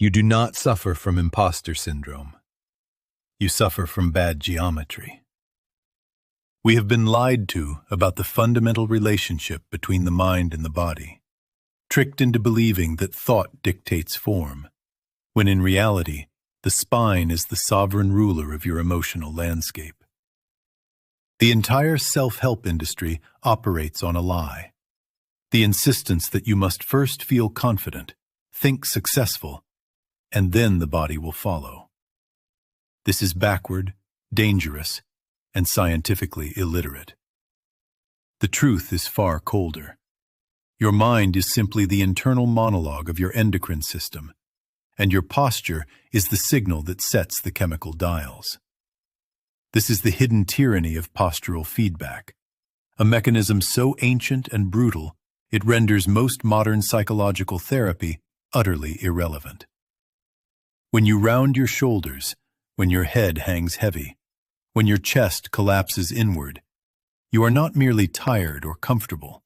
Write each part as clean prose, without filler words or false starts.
You do not suffer from imposter syndrome. You suffer from bad geometry. We have been lied to about the fundamental relationship between the mind and the body, tricked into believing that thought dictates form, when in reality, the spine is the sovereign ruler of your emotional landscape. The entire self-help industry operates on a lie. The insistence that you must first feel confident, think successful, and then the body will follow. This is backward, dangerous, and scientifically illiterate. The truth is far colder. Your mind is simply the internal monologue of your endocrine system, and your posture is the signal that sets the chemical dials. This is the hidden tyranny of postural feedback, a mechanism so ancient and brutal it renders most modern psychological therapy utterly irrelevant. When you round your shoulders, when your head hangs heavy, when your chest collapses inward, you are not merely tired or comfortable.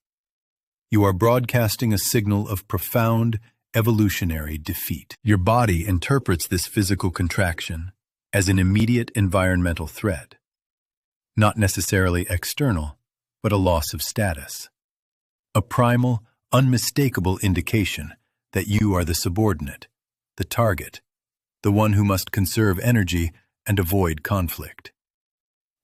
You are broadcasting a signal of profound, evolutionary defeat. Your body interprets this physical contraction as an immediate environmental threat, not necessarily external, but a loss of status. A primal, unmistakable indication that you are the subordinate, the target, the one who must conserve energy and avoid conflict.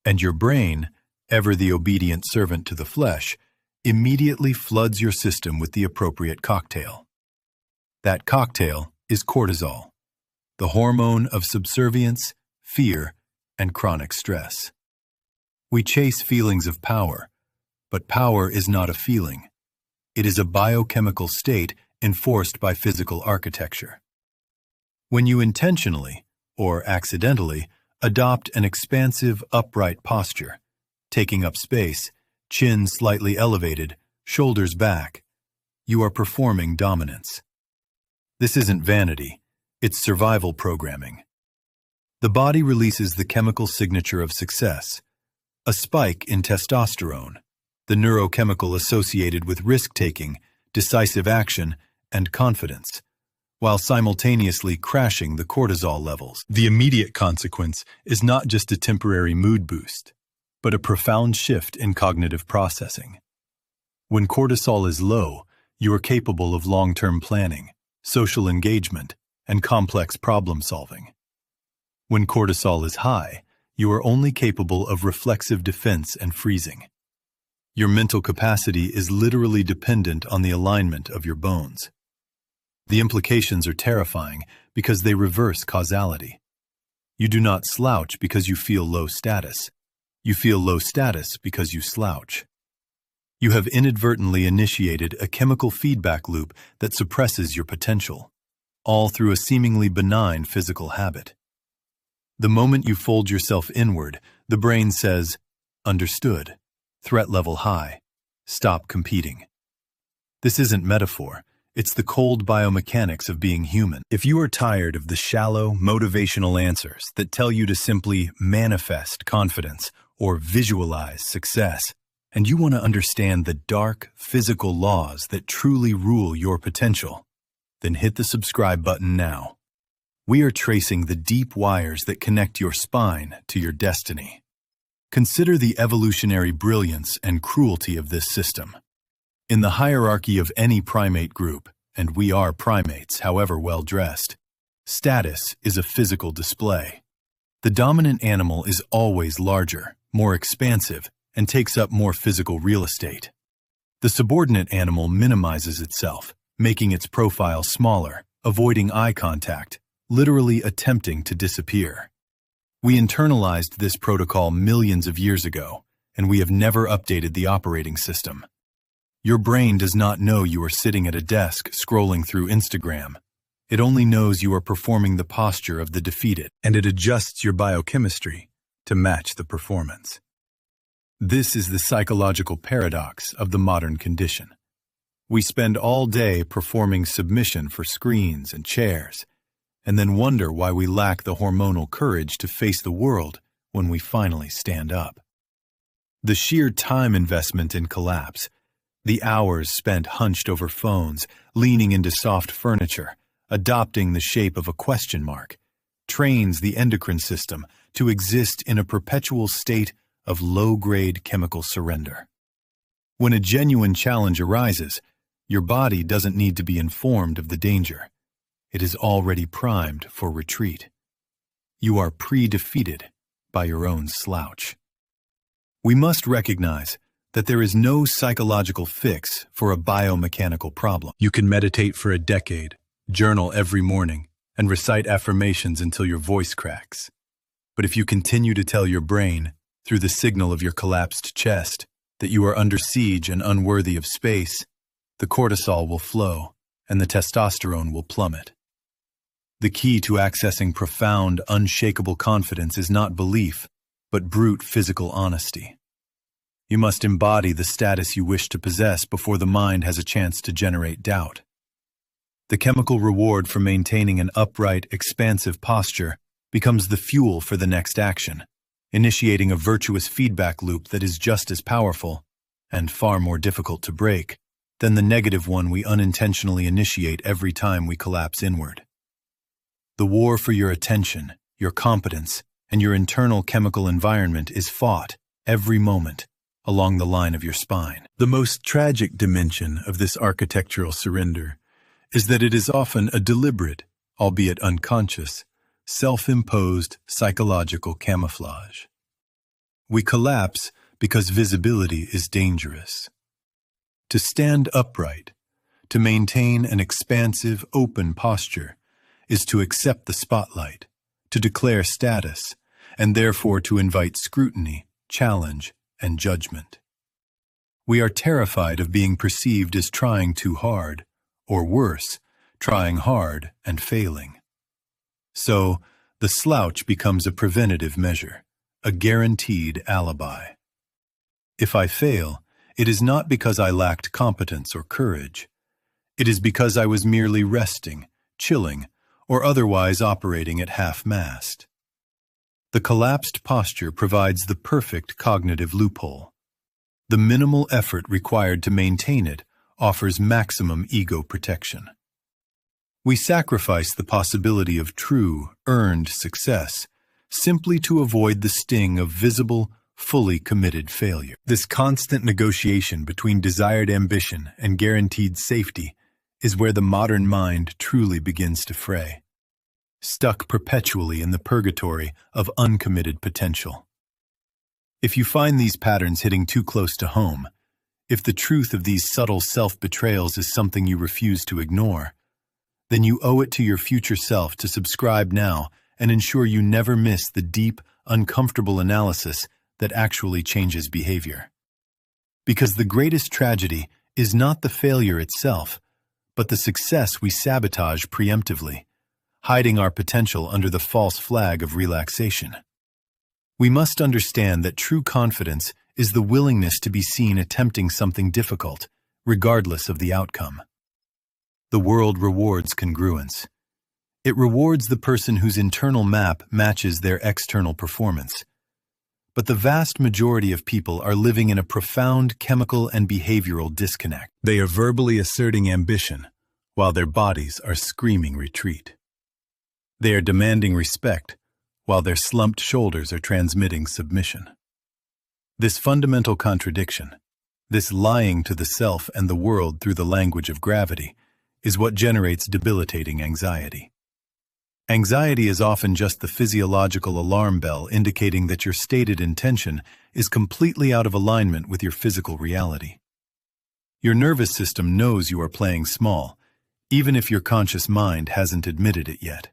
And your brain, ever the obedient servant to the flesh, immediately floods your system with the appropriate cocktail. That cocktail is cortisol, the hormone of subservience, fear, and chronic stress. We chase feelings of power, but power is not a feeling. It is a biochemical state enforced by physical architecture. When you intentionally, or accidentally, adopt an expansive, upright posture, taking up space, chin slightly elevated, shoulders back, you are performing dominance. This isn't vanity, it's survival programming. The body releases the chemical signature of success, a spike in testosterone, the neurochemical associated with risk-taking, decisive action, and confidence, while simultaneously crashing the cortisol levels. The immediate consequence is not just a temporary mood boost, but a profound shift in cognitive processing. When cortisol is low, you are capable of long-term planning, social engagement, and complex problem-solving. When cortisol is high, you are only capable of reflexive defense and freezing. Your mental capacity is literally dependent on the alignment of your bones. The implications are terrifying because they reverse causality. You do not slouch because you feel low status. You feel low status because you slouch. You have inadvertently initiated a chemical feedback loop that suppresses your potential, all through a seemingly benign physical habit. The moment you fold yourself inward, the brain says, "Understood. Threat level high. Stop competing." This isn't metaphor. It's the cold biomechanics of being human. If you are tired of the shallow, motivational answers that tell you to simply manifest confidence or visualize success, and you want to understand the dark, physical laws that truly rule your potential, then hit the subscribe button now. We are tracing the deep wires that connect your spine to your destiny. Consider the evolutionary brilliance and cruelty of this system. In the hierarchy of any primate group, and we are primates, however well-dressed, status is a physical display. The dominant animal is always larger, more expansive, and takes up more physical real estate. The subordinate animal minimizes itself, making its profile smaller, avoiding eye contact, literally attempting to disappear. We internalized this protocol millions of years ago, and we have never updated the operating system. Your brain does not know you are sitting at a desk scrolling through Instagram. It only knows you are performing the posture of the defeated, and it adjusts your biochemistry to match the performance. This is the psychological paradox of the modern condition. We spend all day performing submission for screens and chairs, and then wonder why we lack the hormonal courage to face the world when we finally stand up. The sheer time investment in collapse, the hours spent hunched over phones, leaning into soft furniture, adopting the shape of a question mark, trains the endocrine system to exist in a perpetual state of low-grade chemical surrender. When a genuine challenge arises, your body doesn't need to be informed of the danger. It is already primed for retreat. You are pre-defeated by your own slouch. We must recognize that there is no psychological fix for a biomechanical problem. You can meditate for a decade, journal every morning, and recite affirmations until your voice cracks. But if you continue to tell your brain, through the signal of your collapsed chest, that you are under siege and unworthy of space, the cortisol will flow and the testosterone will plummet. The key to accessing profound, unshakable confidence is not belief, but brute physical honesty. You must embody the status you wish to possess before the mind has a chance to generate doubt. The chemical reward for maintaining an upright, expansive posture becomes the fuel for the next action, initiating a virtuous feedback loop that is just as powerful, and far more difficult to break, than the negative one we unintentionally initiate every time we collapse inward. The war for your attention, your competence, and your internal chemical environment is fought every moment along the line of your spine. The most tragic dimension of this architectural surrender is that it is often a deliberate, albeit unconscious, self-imposed psychological camouflage. We collapse because visibility is dangerous. To stand upright, to maintain an expansive, open posture, is to accept the spotlight, to declare status, and therefore to invite scrutiny, challenge, and judgment. We are terrified of being perceived as trying too hard, or worse, trying hard and failing. So, the slouch becomes a preventative measure, a guaranteed alibi. If I fail, it is not because I lacked competence or courage. It is because I was merely resting, chilling, or otherwise operating at half-mast. The collapsed posture provides the perfect cognitive loophole. The minimal effort required to maintain it offers maximum ego protection. We sacrifice the possibility of true, earned success simply to avoid the sting of visible, fully committed failure. This constant negotiation between desired ambition and guaranteed safety is where the modern mind truly begins to fray, stuck perpetually in the purgatory of uncommitted potential. If you find these patterns hitting too close to home, if the truth of these subtle self-betrayals is something you refuse to ignore, then you owe it to your future self to subscribe now and ensure you never miss the deep, uncomfortable analysis that actually changes behavior. Because the greatest tragedy is not the failure itself, but the success we sabotage preemptively, hiding our potential under the false flag of relaxation. We must understand that true confidence is the willingness to be seen attempting something difficult, regardless of the outcome. The world rewards congruence. It rewards the person whose internal map matches their external performance. But the vast majority of people are living in a profound chemical and behavioral disconnect. They are verbally asserting ambition, while their bodies are screaming retreat. They are demanding respect, while their slumped shoulders are transmitting submission. This fundamental contradiction, this lying to the self and the world through the language of gravity, is what generates debilitating anxiety. Anxiety is often just the physiological alarm bell indicating that your stated intention is completely out of alignment with your physical reality. Your nervous system knows you are playing small, even if your conscious mind hasn't admitted it yet.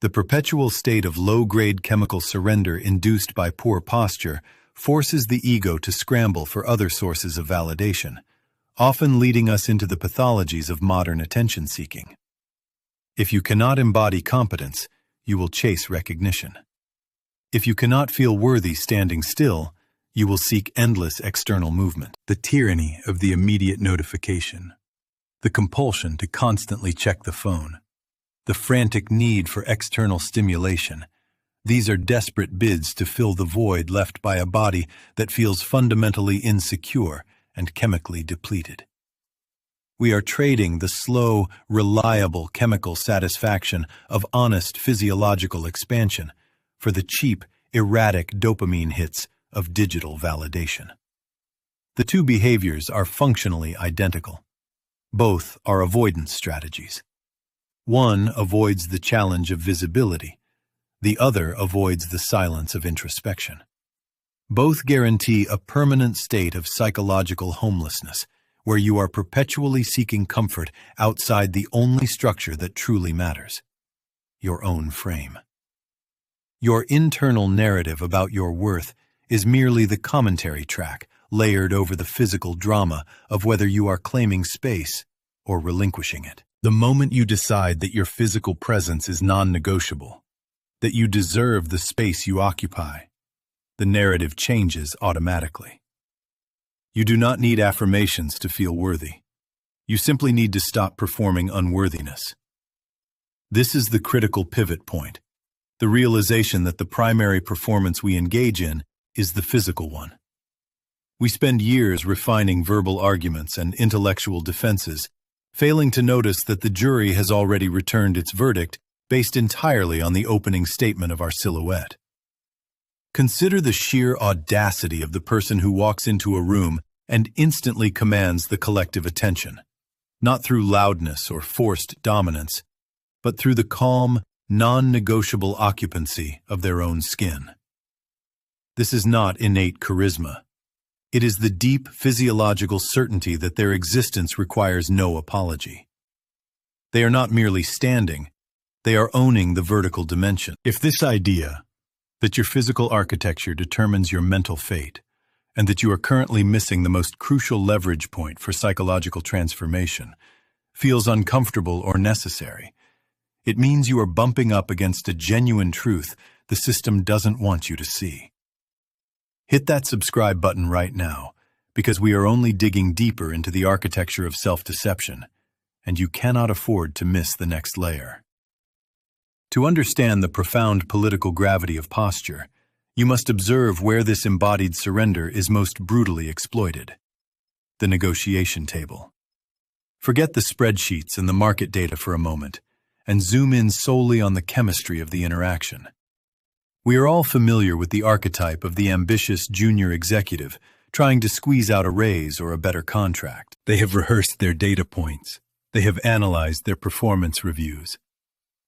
The perpetual state of low-grade chemical surrender induced by poor posture forces the ego to scramble for other sources of validation, often leading us into the pathologies of modern attention-seeking. If you cannot embody competence, you will chase recognition. If you cannot feel worthy standing still, you will seek endless external movement. The tyranny of the immediate notification, the compulsion to constantly check the phone, the frantic need for external stimulation, these are desperate bids to fill the void left by a body that feels fundamentally insecure and chemically depleted. We are trading the slow, reliable chemical satisfaction of honest physiological expansion for the cheap, erratic dopamine hits of digital validation. The two behaviors are functionally identical. Both are avoidance strategies. One avoids the challenge of visibility. The other avoids the silence of introspection. Both guarantee a permanent state of psychological homelessness, where you are perpetually seeking comfort outside the only structure that truly matters: your own frame. Your internal narrative about your worth is merely the commentary track layered over the physical drama of whether you are claiming space or relinquishing it. The moment you decide that your physical presence is non-negotiable, that you deserve the space you occupy, the narrative changes automatically. You do not need affirmations to feel worthy. You simply need to stop performing unworthiness. This is the critical pivot point, the realization that the primary performance we engage in is the physical one. We spend years refining verbal arguments and intellectual defenses, failing to notice that the jury has already returned its verdict based entirely on the opening statement of our silhouette. Consider the sheer audacity of the person who walks into a room and instantly commands the collective attention, not through loudness or forced dominance, but through the calm, non-negotiable occupancy of their own skin. This is not innate charisma. It is the deep physiological certainty that their existence requires no apology. They are not merely standing, they are owning the vertical dimension. If this idea, that your physical architecture determines your mental fate, and that you are currently missing the most crucial leverage point for psychological transformation, feels uncomfortable or necessary, it means you are bumping up against a genuine truth the system doesn't want you to see. Hit that subscribe button right now, because we are only digging deeper into the architecture of self-deception, and you cannot afford to miss the next layer. To understand the profound political gravity of posture, you must observe where this embodied surrender is most brutally exploited: the negotiation table. Forget the spreadsheets and the market data for a moment, and zoom in solely on the chemistry of the interaction. We are all familiar with the archetype of the ambitious junior executive trying to squeeze out a raise or a better contract. They have rehearsed their data points. They have analyzed their performance reviews.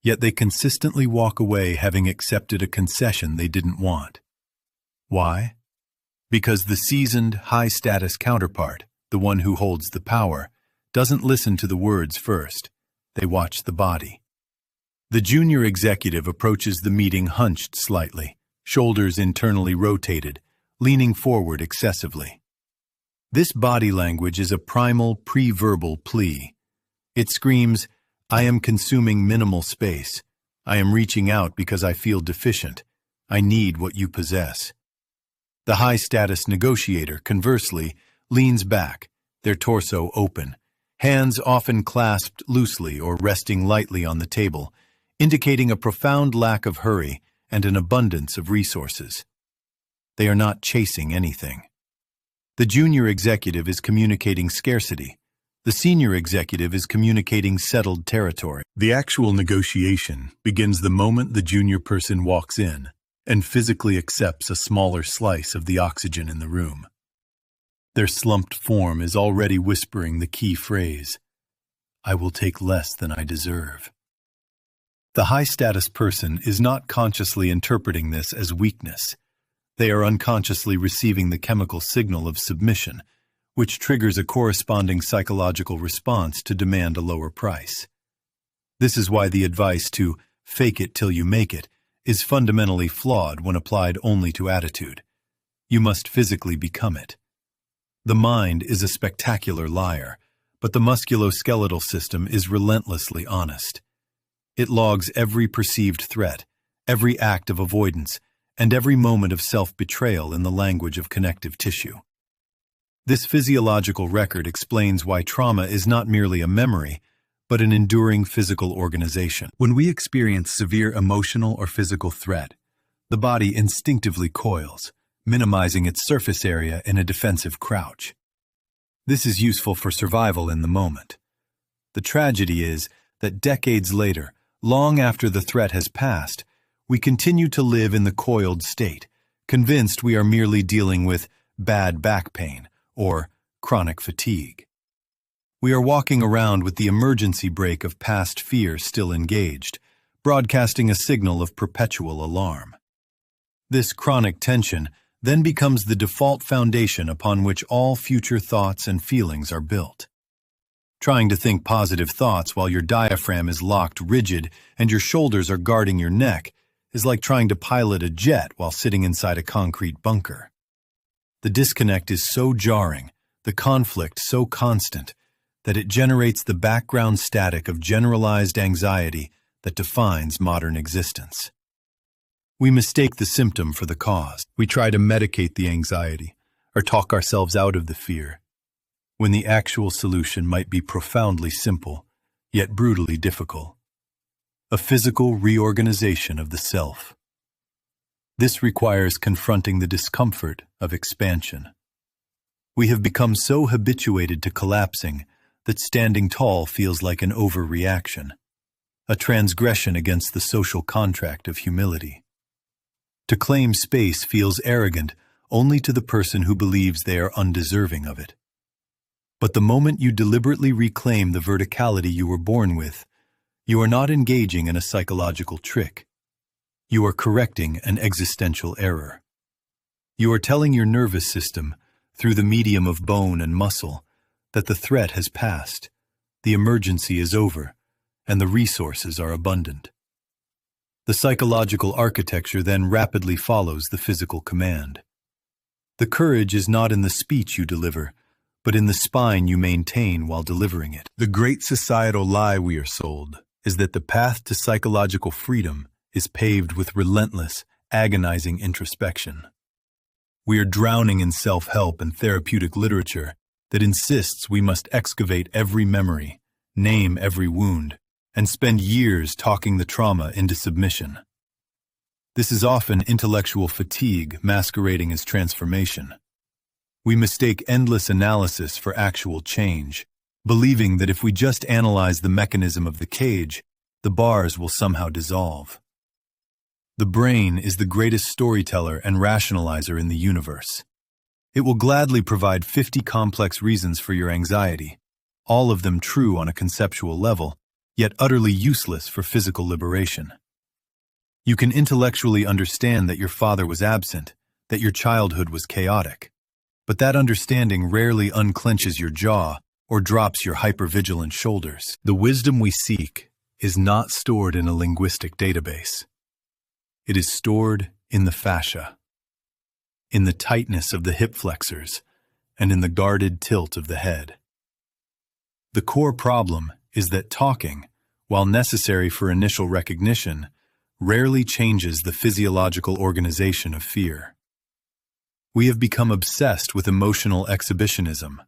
Yet they consistently walk away having accepted a concession they didn't want. Why? Because the seasoned, high-status counterpart, the one who holds the power, doesn't listen to the words first. They watch the body. The junior executive approaches the meeting hunched slightly, shoulders internally rotated, leaning forward excessively. This body language is a primal, pre-verbal plea. It screams, "I am consuming minimal space. I am reaching out because I feel deficient. I need what you possess." The high-status negotiator, conversely, leans back, their torso open, hands often clasped loosely or resting lightly on the table, indicating a profound lack of hurry and an abundance of resources. They are not chasing anything. The junior executive is communicating scarcity. The senior executive is communicating settled territory. The actual negotiation begins the moment the junior person walks in and physically accepts a smaller slice of the oxygen in the room. Their slumped form is already whispering the key phrase, "I will take less than I deserve." The high-status person is not consciously interpreting this as weakness. They are unconsciously receiving the chemical signal of submission, which triggers a corresponding psychological response to demand a lower price. This is why the advice to "fake it till you make it" is fundamentally flawed when applied only to attitude. You must physically become it. The mind is a spectacular liar, but the musculoskeletal system is relentlessly honest. It logs every perceived threat, every act of avoidance, and every moment of self-betrayal in the language of connective tissue. This physiological record explains why trauma is not merely a memory, but an enduring physical organization. When we experience severe emotional or physical threat, the body instinctively coils, minimizing its surface area in a defensive crouch. This is useful for survival in the moment. The tragedy is that decades later, long after the threat has passed, we continue to live in the coiled state, convinced we are merely dealing with bad back pain or chronic fatigue. We are walking around with the emergency brake of past fear still engaged, broadcasting a signal of perpetual alarm. This chronic tension then becomes the default foundation upon which all future thoughts and feelings are built. Trying to think positive thoughts while your diaphragm is locked rigid and your shoulders are guarding your neck is like trying to pilot a jet while sitting inside a concrete bunker. The disconnect is so jarring, the conflict so constant, that it generates the background static of generalized anxiety that defines modern existence. We mistake the symptom for the cause. We try to medicate the anxiety or talk ourselves out of the fear, when the actual solution might be profoundly simple, yet brutally difficult. A physical reorganization of the self. This requires confronting the discomfort of expansion. We have become so habituated to collapsing that standing tall feels like an overreaction, a transgression against the social contract of humility. To claim space feels arrogant only to the person who believes they are undeserving of it. But the moment you deliberately reclaim the verticality you were born with, you are not engaging in a psychological trick. You are correcting an existential error. You are telling your nervous system, through the medium of bone and muscle, that the threat has passed, the emergency is over, and the resources are abundant. The psychological architecture then rapidly follows the physical command. The courage is not in the speech you deliver, but in the spine you maintain while delivering it. The great societal lie we are sold is that the path to psychological freedom is paved with relentless, agonizing introspection. We are drowning in self-help and therapeutic literature that insists we must excavate every memory, name every wound, and spend years talking the trauma into submission. This is often intellectual fatigue masquerading as transformation. We mistake endless analysis for actual change, believing that if we just analyze the mechanism of the cage, the bars will somehow dissolve. The brain is the greatest storyteller and rationalizer in the universe. It will gladly provide 50 complex reasons for your anxiety, all of them true on a conceptual level, yet utterly useless for physical liberation. You can intellectually understand that your father was absent, that your childhood was chaotic, but that understanding rarely unclenches your jaw or drops your hypervigilant shoulders. The wisdom we seek is not stored in a linguistic database. It is stored in the fascia, in the tightness of the hip flexors, and in the guarded tilt of the head. The core problem is that talking, while necessary for initial recognition, rarely changes the physiological organization of fear. We have become obsessed with emotional exhibitionism,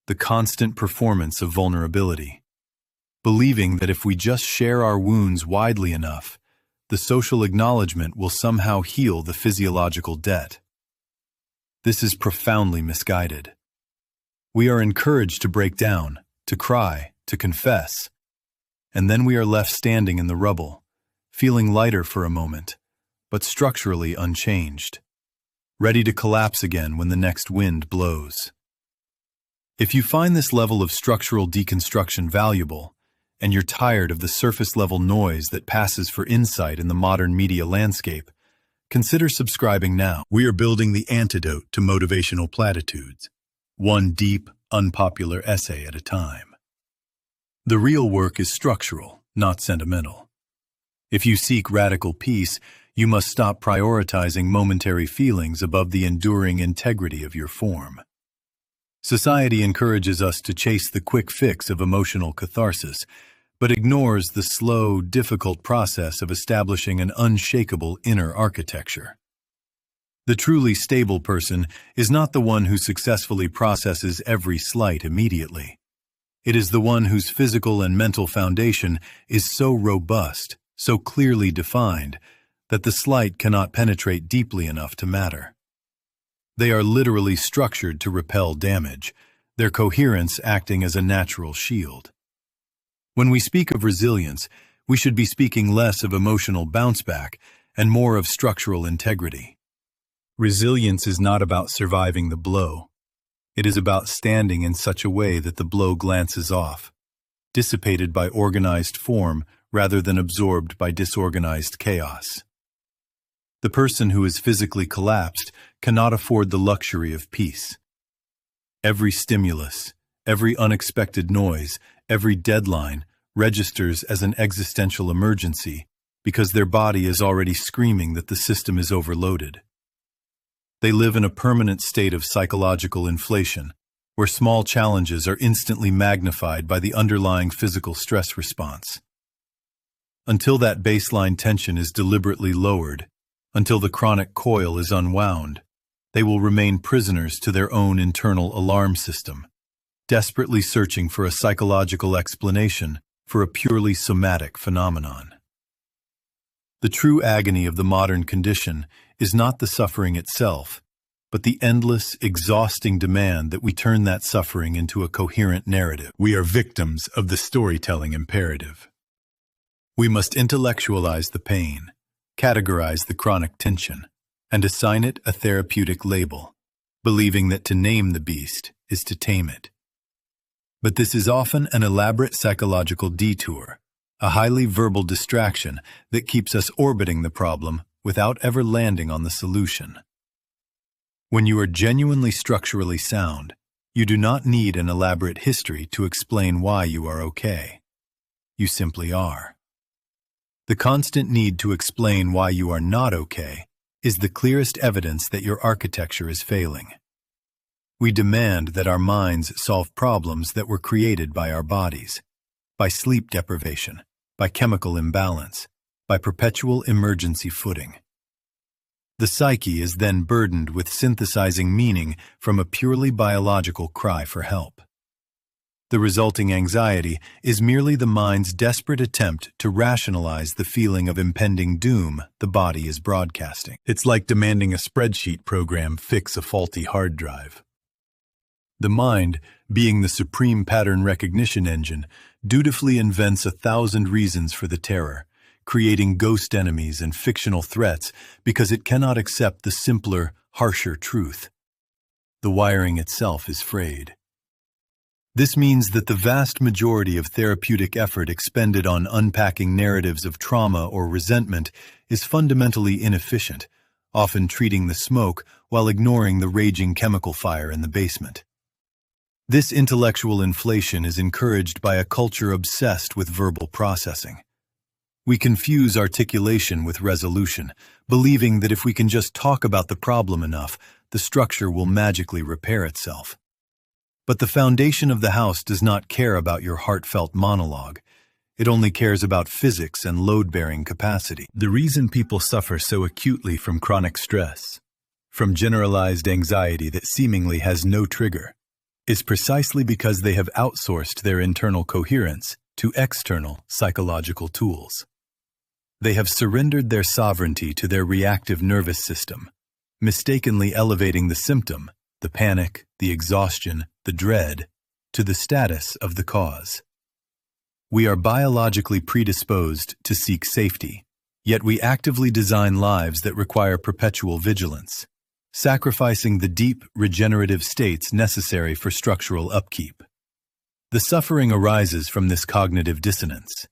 the constant performance of vulnerability, believing that if we just share our wounds widely enough, the social acknowledgement will somehow heal the physiological debt. This is profoundly misguided. We are encouraged to break down, to cry, to confess, and then we are left standing in the rubble, feeling lighter for a moment, but structurally unchanged, ready to collapse again when the next wind blows. If you find this level of structural deconstruction valuable, and you're tired of the surface-level noise that passes for insight in the modern media landscape, consider subscribing now. We are building the antidote to motivational platitudes, one deep, unpopular essay at a time. The real work is structural, not sentimental. If you seek radical peace, you must stop prioritizing momentary feelings above the enduring integrity of your form. Society encourages us to chase the quick fix of emotional catharsis, but ignores the slow, difficult process of establishing an unshakable inner architecture. The truly stable person is not the one who successfully processes every slight immediately. It is the one whose physical and mental foundation is so robust, so clearly defined, that the slight cannot penetrate deeply enough to matter. They are literally structured to repel damage, their coherence acting as a natural shield. When we speak of resilience, we should be speaking less of emotional bounce back and more of structural integrity. Resilience is not about surviving the blow. It is about standing in such a way that the blow glances off, dissipated by organized form rather than absorbed by disorganized chaos. The person who is physically collapsed cannot afford the luxury of peace. Every stimulus, every unexpected noise, every deadline registers as an existential emergency because their body is already screaming that the system is overloaded. They live in a permanent state of psychological inflation, where small challenges are instantly magnified by the underlying physical stress response. Until that baseline tension is deliberately lowered, until the chronic coil is unwound, they will remain prisoners to their own internal alarm system, desperately searching for a psychological explanation for a purely somatic phenomenon. The true agony of the modern condition is not the suffering itself, but the endless, exhausting demand that we turn that suffering into a coherent narrative. We are victims of the storytelling imperative. We must intellectualize the pain, categorize the chronic tension, and assign it a therapeutic label, believing that to name the beast is to tame it. But this is often an elaborate psychological detour, a highly verbal distraction that keeps us orbiting the problem without ever landing on the solution. When you are genuinely structurally sound, you do not need an elaborate history to explain why you are okay. You simply are. The constant need to explain why you are not okay is the clearest evidence that your architecture is failing. We demand that our minds solve problems that were created by our bodies, by sleep deprivation, by chemical imbalance, by perpetual emergency footing. The psyche is then burdened with synthesizing meaning from a purely biological cry for help. The resulting anxiety is merely the mind's desperate attempt to rationalize the feeling of impending doom the body is broadcasting. It's like demanding a spreadsheet program fix a faulty hard drive. The mind, being the supreme pattern recognition engine, dutifully invents 1,000 reasons for the terror, creating ghost enemies and fictional threats because it cannot accept the simpler, harsher truth. The wiring itself is frayed. This means that the vast majority of therapeutic effort expended on unpacking narratives of trauma or resentment is fundamentally inefficient, often treating the smoke while ignoring the raging chemical fire in the basement. This intellectual inflation is encouraged by a culture obsessed with verbal processing. We confuse articulation with resolution, believing that if we can just talk about the problem enough, the structure will magically repair itself. But the foundation of the house does not care about your heartfelt monologue. It only cares about physics and load-bearing capacity. The reason people suffer so acutely from chronic stress, from generalized anxiety that seemingly has no trigger, is precisely because they have outsourced their internal coherence to external psychological tools. They have surrendered their sovereignty to their reactive nervous system, mistakenly elevating the symptom, the panic, the exhaustion, the dread, to the status of the cause. We are biologically predisposed to seek safety, yet we actively design lives that require perpetual vigilance, sacrificing the deep, regenerative states necessary for structural upkeep. The suffering arises from this cognitive dissonance.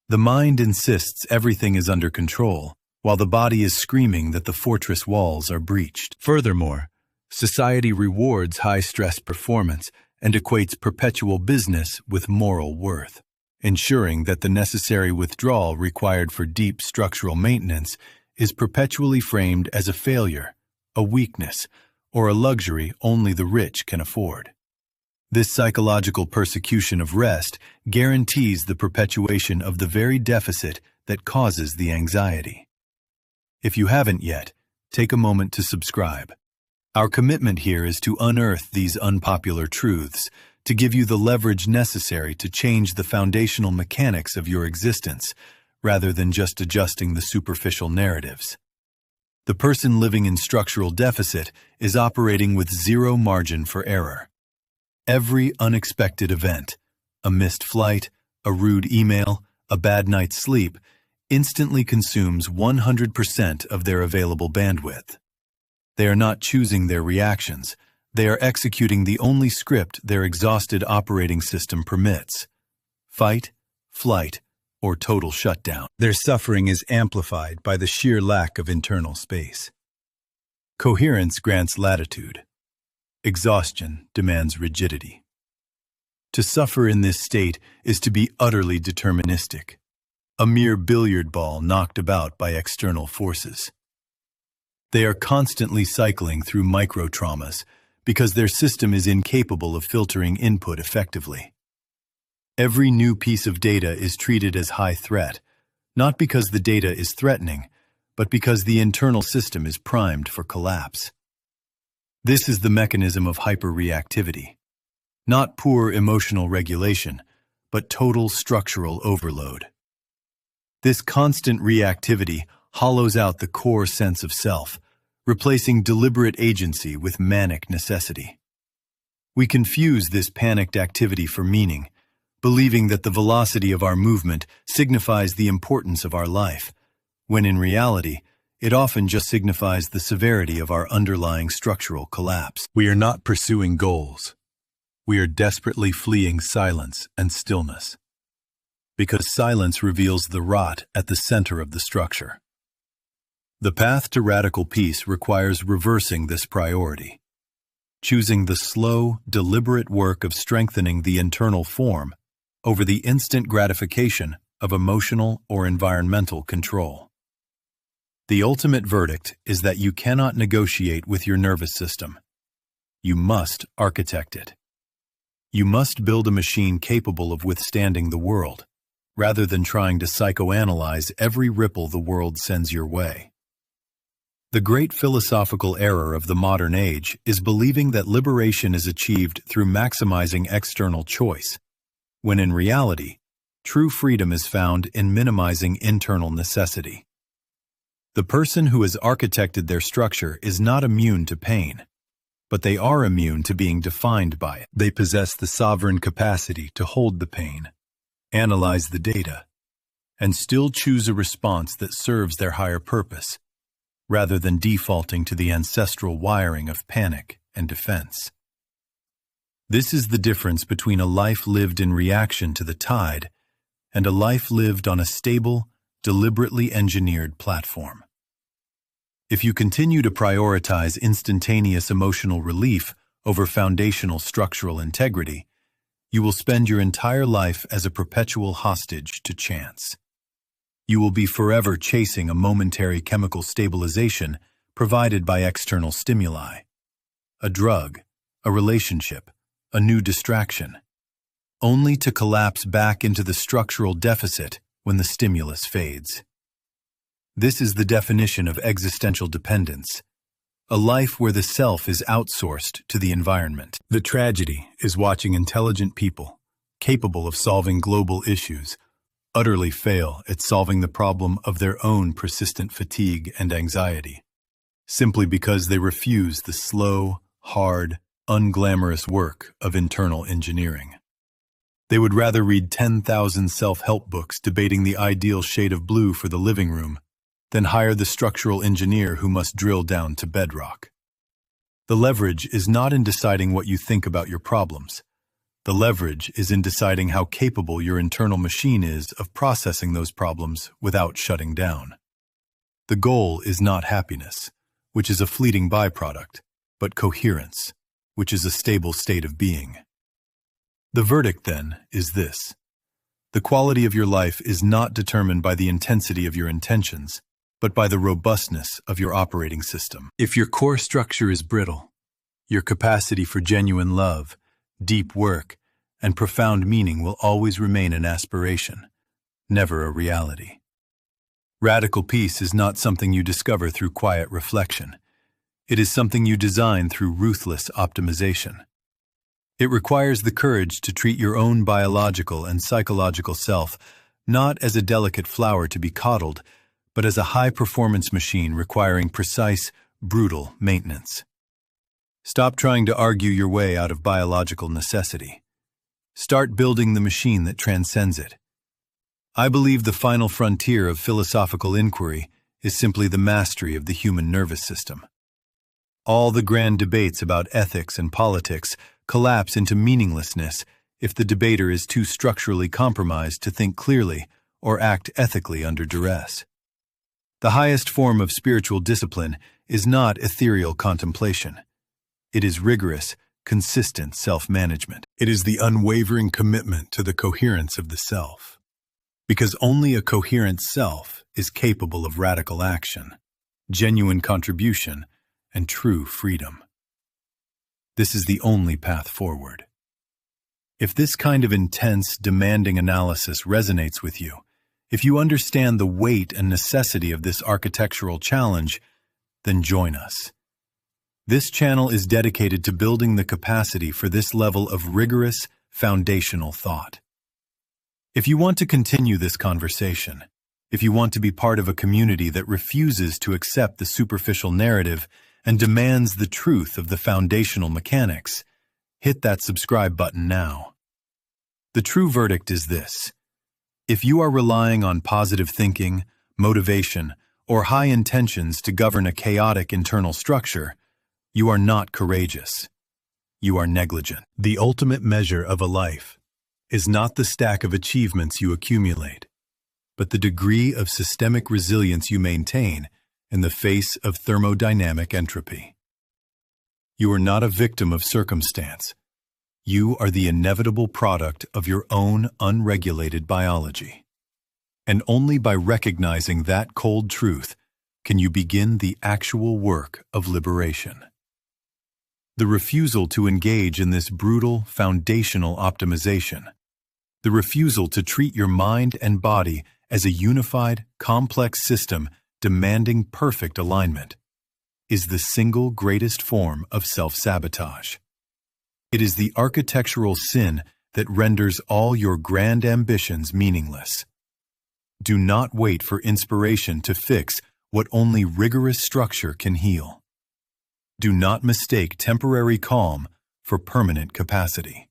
The mind insists everything is under control, while the body is screaming that the fortress walls are breached. Furthermore, society rewards high-stress performance and equates perpetual business with moral worth, ensuring that the necessary withdrawal required for deep structural maintenance is perpetually framed as a failure, a weakness, or a luxury only the rich can afford. This psychological persecution of rest guarantees the perpetuation of the very deficit that causes the anxiety. If you haven't yet, take a moment to subscribe. Our commitment here is to unearth these unpopular truths, to give you the leverage necessary to change the foundational mechanics of your existence, rather than just adjusting the superficial narratives. The person living in structural deficit is operating with zero margin for error. Every unexpected event, a missed flight, a rude email, a bad night's sleep, instantly consumes 100% of their available bandwidth. They are not choosing their reactions. They are executing the only script their exhausted operating system permits: fight, flight, or total shutdown. Their suffering is amplified by the sheer lack of internal space. Coherence grants latitude. Exhaustion demands rigidity. To suffer in this state is to be utterly deterministic, a mere billiard ball knocked about by external forces. They are constantly cycling through micro-traumas because their system is incapable of filtering input effectively. Every new piece of data is treated as high threat, not because the data is threatening, but because the internal system is primed for collapse. This is the mechanism of hyperreactivity. Not poor emotional regulation, but total structural overload. This constant reactivity hollows out the core sense of self, replacing deliberate agency with manic necessity. We confuse this panicked activity for meaning, believing that the velocity of our movement signifies the importance of our life, when in reality, it often just signifies the severity of our underlying structural collapse. We are not pursuing goals. We are desperately fleeing silence and stillness, because silence reveals the rot at the center of the structure. The path to radical peace requires reversing this priority, choosing the slow, deliberate work of strengthening the internal form over the instant gratification of emotional or environmental control. The ultimate verdict is that you cannot negotiate with your nervous system. You must architect it. You must build a machine capable of withstanding the world, rather than trying to psychoanalyze every ripple the world sends your way. The great philosophical error of the modern age is believing that liberation is achieved through maximizing external choice, when in reality, true freedom is found in minimizing internal necessity. The person who has architected their structure is not immune to pain, but they are immune to being defined by it. They possess the sovereign capacity to hold the pain, analyze the data, and still choose a response that serves their higher purpose, rather than defaulting to the ancestral wiring of panic and defense. This is the difference between a life lived in reaction to the tide and a life lived on a stable, deliberately engineered platform. If you continue to prioritize instantaneous emotional relief over foundational structural integrity, you will spend your entire life as a perpetual hostage to chance. You will be forever chasing a momentary chemical stabilization provided by external stimuli, a drug, a relationship, a new distraction, only to collapse back into the structural deficit when the stimulus fades. This is the definition of existential dependence, a life where the self is outsourced to the environment. The tragedy is watching intelligent people, capable of solving global issues, utterly fail at solving the problem of their own persistent fatigue and anxiety, simply because they refuse the slow, hard, unglamorous work of internal engineering. They would rather read 10,000 self-help books debating the ideal shade of blue for the living room than hire the structural engineer who must drill down to bedrock. The leverage is not in deciding what you think about your problems. The leverage is in deciding how capable your internal machine is of processing those problems without shutting down. The goal is not happiness, which is a fleeting byproduct, but coherence, which is a stable state of being. The verdict, then, is this. The quality of your life is not determined by the intensity of your intentions, but by the robustness of your operating system. If your core structure is brittle, your capacity for genuine love, deep work, and profound meaning will always remain an aspiration, never a reality. Radical peace is not something you discover through quiet reflection. It is something you design through ruthless optimization. It requires the courage to treat your own biological and psychological self not as a delicate flower to be coddled, but as a high-performance machine requiring precise, brutal maintenance. Stop trying to argue your way out of biological necessity. Start building the machine that transcends it. I believe the final frontier of philosophical inquiry is simply the mastery of the human nervous system. All the grand debates about ethics and politics collapse into meaninglessness if the debater is too structurally compromised to think clearly or act ethically under duress. The highest form of spiritual discipline is not ethereal contemplation. It is rigorous, consistent self-management. It is the unwavering commitment to the coherence of the self. Because only a coherent self is capable of radical action, genuine contribution, and true freedom. This is the only path forward. If this kind of intense, demanding analysis resonates with you, if you understand the weight and necessity of this architectural challenge, then join us. This channel is dedicated to building the capacity for this level of rigorous, foundational thought. If you want to continue this conversation, if you want to be part of a community that refuses to accept the superficial narrative and demands the truth of the foundational mechanics, hit that subscribe button now. The true verdict is this: if you are relying on positive thinking, motivation, or high intentions to govern a chaotic internal structure, you are not courageous. You are negligent. The ultimate measure of a life is not the stack of achievements you accumulate, but the degree of systemic resilience you maintain in the face of thermodynamic entropy. You are not a victim of circumstance. You are the inevitable product of your own unregulated biology. And only by recognizing that cold truth can you begin the actual work of liberation. The refusal to engage in this brutal, foundational optimization, the refusal to treat your mind and body as a unified, complex system demanding perfect alignment, is the single greatest form of self-sabotage. It is the architectural sin that renders all your grand ambitions meaningless. Do not wait for inspiration to fix what only rigorous structure can heal. Do not mistake temporary calm for permanent capacity.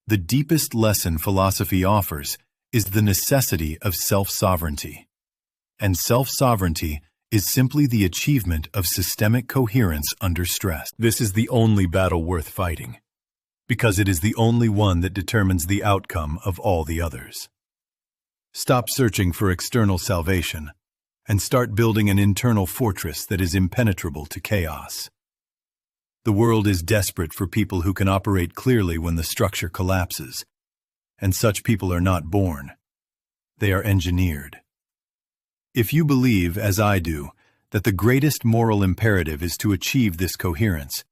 The deepest lesson philosophy offers is the necessity of self-sovereignty. And self-sovereignty is simply the achievement of systemic coherence under stress. This is the only battle worth fighting, because it is the only one that determines the outcome of all the others. Stop searching for external salvation and start building an internal fortress that is impenetrable to chaos. The world is desperate for people who can operate clearly when the structure collapses, and such people are not born. They are engineered. If you believe, as I do, that the greatest moral imperative is to achieve this coherence,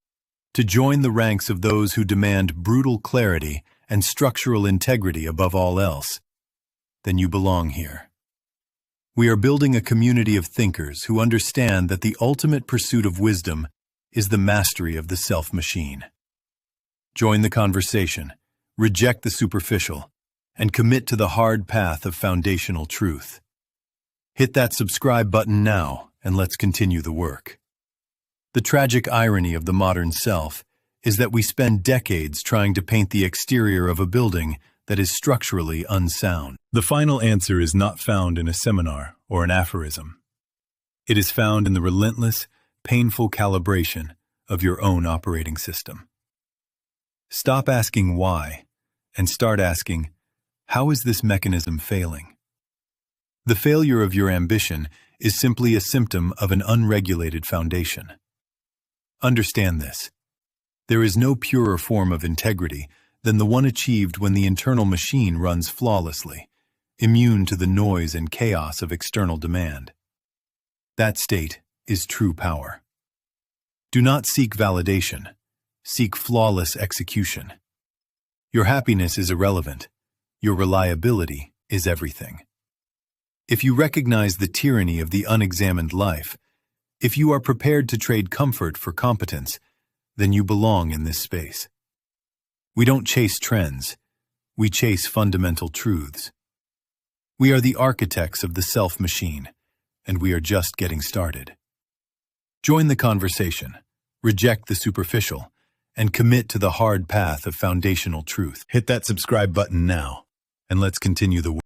to join the ranks of those who demand brutal clarity and structural integrity above all else, then you belong here. We are building a community of thinkers who understand that the ultimate pursuit of wisdom is the mastery of the self-machine. Join the conversation, reject the superficial, and commit to the hard path of foundational truth. Hit that subscribe button now, and let's continue the work. The tragic irony of the modern self is that we spend decades trying to paint the exterior of a building that is structurally unsound. The final answer is not found in a seminar or an aphorism. It is found in the relentless, painful calibration of your own operating system. Stop asking why, and start asking, how is this mechanism failing? The failure of your ambition is simply a symptom of an unregulated foundation. Understand this. There is no purer form of integrity than the one achieved when the internal machine runs flawlessly, immune to the noise and chaos of external demand. That state is true power. Do not seek validation. Seek flawless execution. Your happiness is irrelevant. Your reliability is everything. If you recognize the tyranny of the unexamined life, if you are prepared to trade comfort for competence, then you belong in this space. We don't chase trends. We chase fundamental truths. We are the architects of the self-machine, and we are just getting started. Join the conversation. reject the superficial, and commit to the hard path of foundational truth. Hit that subscribe button now, and let's continue the work.